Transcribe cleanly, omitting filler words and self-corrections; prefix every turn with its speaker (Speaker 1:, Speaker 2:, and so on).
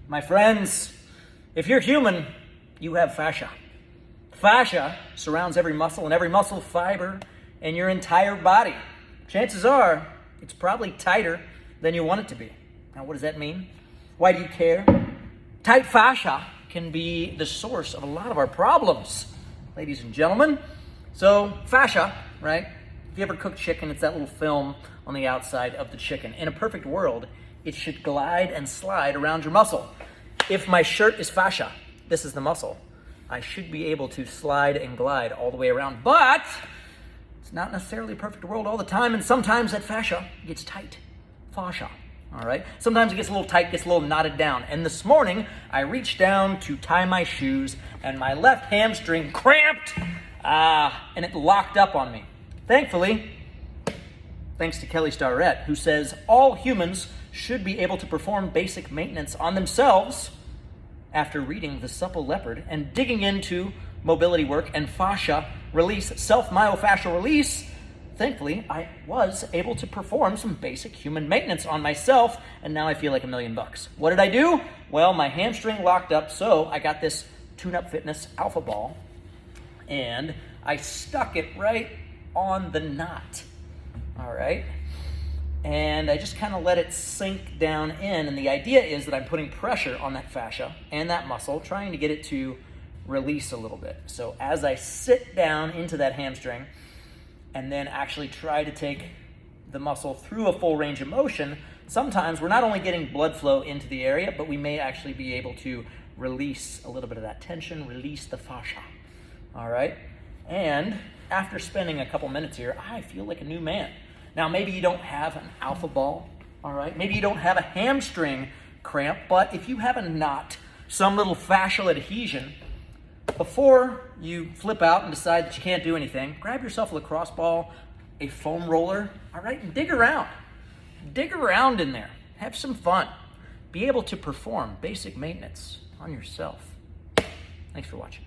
Speaker 1: My friends, if you're human, you have fascia. Fascia surrounds every muscle and every muscle fiber in your entire body. Chances are it's probably tighter than you want it to be. Now, what does that mean? Why do you care? Tight fascia can be the source of a lot of our problems, ladies and gentlemen. So, fascia, right? If you ever cook chicken, it's that little film on the outside of the chicken. In a perfect world, it should glide and slide around your muscle. If my shirt is fascia, this is the muscle, I should be able to slide and glide all the way around. But it's not necessarily a perfect world all the time, and sometimes that fascia gets tight. Fascia, all right? Sometimes it gets a little tight, gets a little knotted down. And this morning, I reached down to tie my shoes, and my left hamstring cramped, and it locked up on me. Thankfully, thanks to Kelly Starrett, who says all humans should be able to perform basic maintenance on themselves after reading The Supple Leopard and digging into mobility work and fascia release, self-myofascial release. Thankfully, I was able to perform some basic human maintenance on myself, and now I feel like $1 million. What did I do? Well, my hamstring locked up, so I got this Tune-Up Fitness Alpha Ball, and I stuck it right on the knot. All right? And I just kind of let it sink down in. And the idea is that I'm putting pressure on that fascia and that muscle, trying to get it to release a little bit. So as I sit down into that hamstring and then actually try to take the muscle through a full range of motion, sometimes we're not only getting blood flow into the area, but we may actually be able to release a little bit of that tension, release the fascia. All right? And after spending a couple minutes here, I feel like a new man. Now, maybe you don't have an alpha ball, all right? Maybe you don't have a hamstring cramp, but if you have a knot, some little fascial adhesion, before you flip out and decide that you can't do anything, grab yourself a lacrosse ball, a foam roller, all right, and dig around. Dig around in there. Have some fun. Be able to perform basic maintenance on yourself. Thanks for watching.